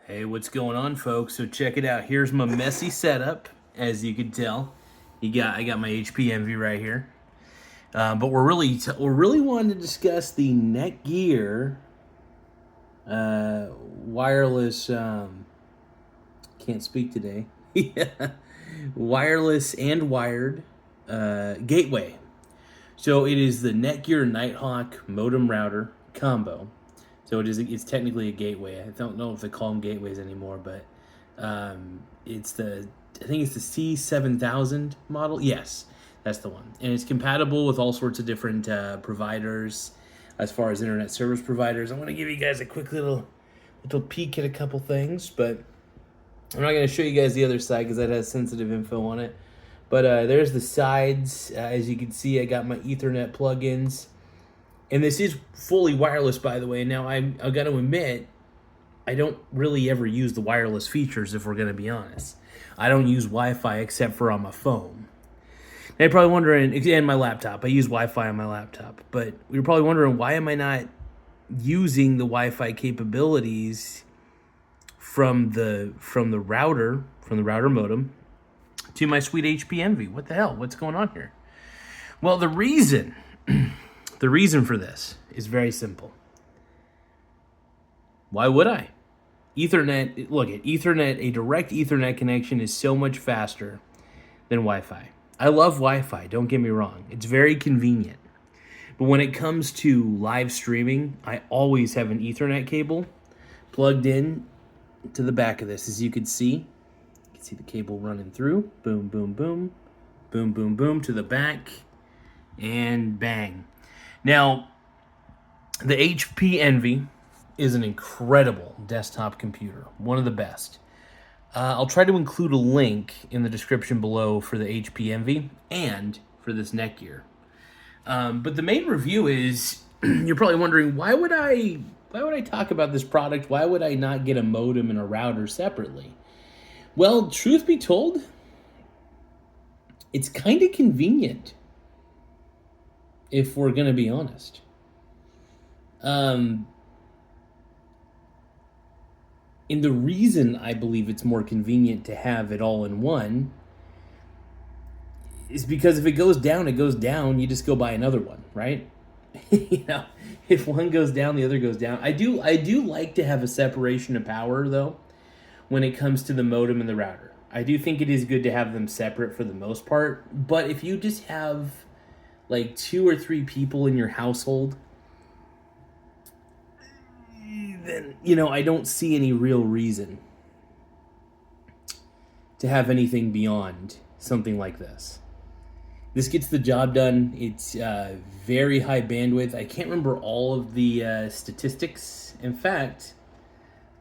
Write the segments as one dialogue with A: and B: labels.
A: Hey, what's going on, folks? So check it out. Here's my messy setup, as you can tell. I got my HP Envy right here, but we're really wanting to discuss the NETGEAR wireless. Can't speak today. Yeah, wireless and wired gateway. So it is the NETGEAR Nighthawk modem router combo. So it's technically a gateway. I don't know if they call them gateways anymore, but I think it's the C7000 model. Yes, that's the one, and it's compatible with all sorts of different providers as far as internet service providers. I'm going to give you guys a quick little peek at a couple things, but I'm not going to show you guys the other side because that has sensitive info on it. But there's the sides. As you can see, I got my Ethernet plugins. And this is fully wireless, by the way. Now, I've got to admit, I don't really ever use the wireless features, if we're going to be honest. I don't use Wi-Fi except for on my phone. Now, you're probably wondering, and my laptop. I use Wi-Fi on my laptop. But you're probably wondering, why am I not using the Wi-Fi capabilities from the router modem to my sweet HP Envy? What the hell? What's going on here? Well, the reason for this is very simple. Why would I? Ethernet, look at Ethernet, a direct Ethernet connection is so much faster than Wi-Fi. I love Wi-Fi, don't get me wrong. It's very convenient. But when it comes to live streaming, I always have an Ethernet cable plugged in to the back of this. As you can see the cable running through. Boom, boom, boom. Boom, boom, boom to the back. And bang. Now, the HP Envy is an incredible desktop computer, one of the best. I'll try to include a link in the description below for the HP Envy and for this NETGEAR. But the main review is, you're probably wondering, why would I talk about this product? Why would I not get a modem and a router separately? Well, truth be told, it's kind of convenient, if we're going to be honest. And the reason I believe it's more convenient to have it all in one is because if it goes down, it goes down. You just go buy another one, right? If one goes down, the other goes down. I do like to have a separation of power, though, when it comes to the modem and the router. I do think it is good to have them separate for the most part. But if you just have like 2 or 3 people in your household, then, I don't see any real reason to have anything beyond something like this. This gets the job done. It's very high bandwidth. I can't remember all of the statistics. In fact,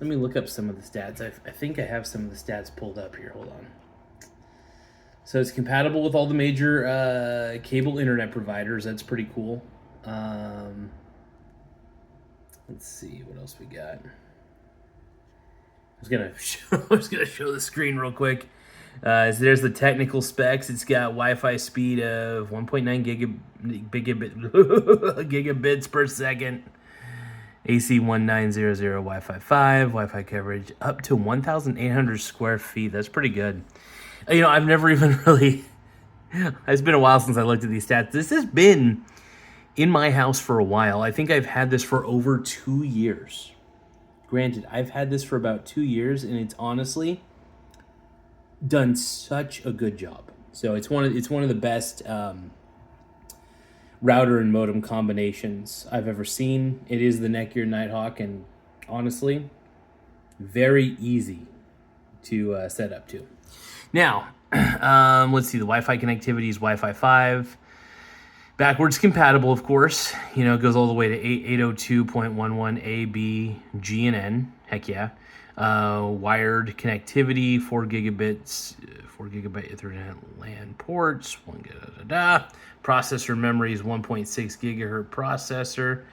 A: let me look up some of the stats. I think I have some of the stats pulled up here. Hold on. So it's compatible with all the major cable internet providers. That's pretty cool. Let's see what else we got. I was gonna show the screen real quick. So there's the technical specs. It's got Wi-Fi speed of 1.9 gigabits per second. AC 1900, Wi-Fi 5, Wi-Fi coverage up to 1,800 square feet. That's pretty good. I've never even really... It's been a while since I looked at these stats. This has been in my house for a while. I think I've had this for over 2 years. Granted, I've had this for about 2 years, and it's honestly done such a good job. So it's one of the best router and modem combinations I've ever seen. It is the NETGEAR Nighthawk, and honestly, very easy to set up to. Now, let's see. The Wi-Fi connectivity is Wi-Fi 5. Backwards compatible, of course. It goes all the way to 802.11 A, B, G, and N. Heck yeah. Wired connectivity, 4 gigabits, 4 gigabyte Ethernet LAN ports, processor memory is 1.6 gigahertz processor.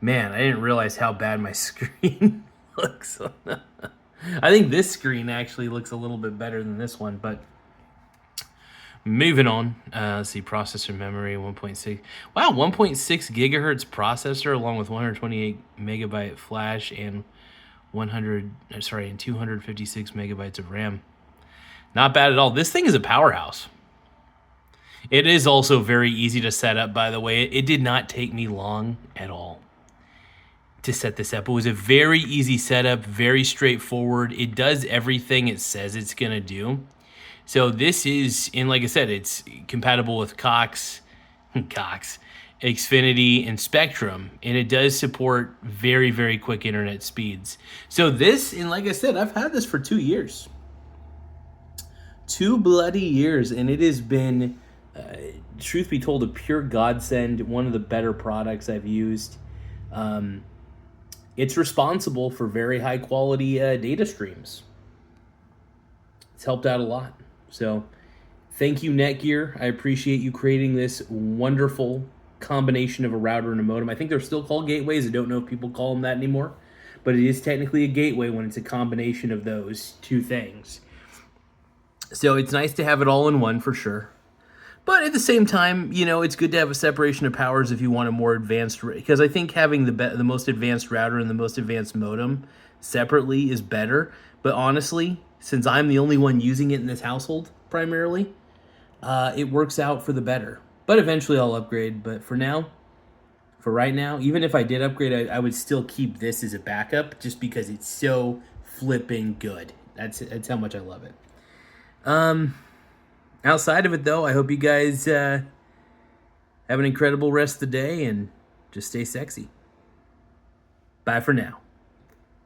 A: Man, I didn't realize how bad my screen looks. I think this screen actually looks a little bit better than this one, but moving on. Let's see, processor memory 1.6. Wow, 1.6 gigahertz processor along with 128 megabyte flash and and 256 megabytes of RAM. Not bad at all. This thing is a powerhouse. It is also very easy to set up, by the way. It did not take me long at all to set this up. It was a very easy setup, very straightforward. It does everything it says it's going to do. So this is, and like I said, it's compatible with Xfinity, and Spectrum, and it does support very, very quick internet speeds. So this, and like I said, I've had this for 2 years. 2 bloody years, and it has been, truth be told, a pure godsend, one of the better products I've used. It's responsible for very high quality data streams. It's helped out a lot. So thank you, NETGEAR. I appreciate you creating this wonderful combination of a router and a modem. I think they're still called gateways. I don't know if people call them that anymore, but it is technically a gateway when it's a combination of those two things. So it's nice to have it all in one for sure. But at the same time, you know, it's good to have a separation of powers if you want a more advanced, because I think having the most advanced router and the most advanced modem separately is better. But honestly, since I'm the only one using it in this household primarily, it works out for the better. But eventually I'll upgrade. But for right now, even if I did upgrade, I would still keep this as a backup just because it's so flipping good. That's how much I love it. Outside of it, though, I hope you guys have an incredible rest of the day and just stay sexy. Bye for now.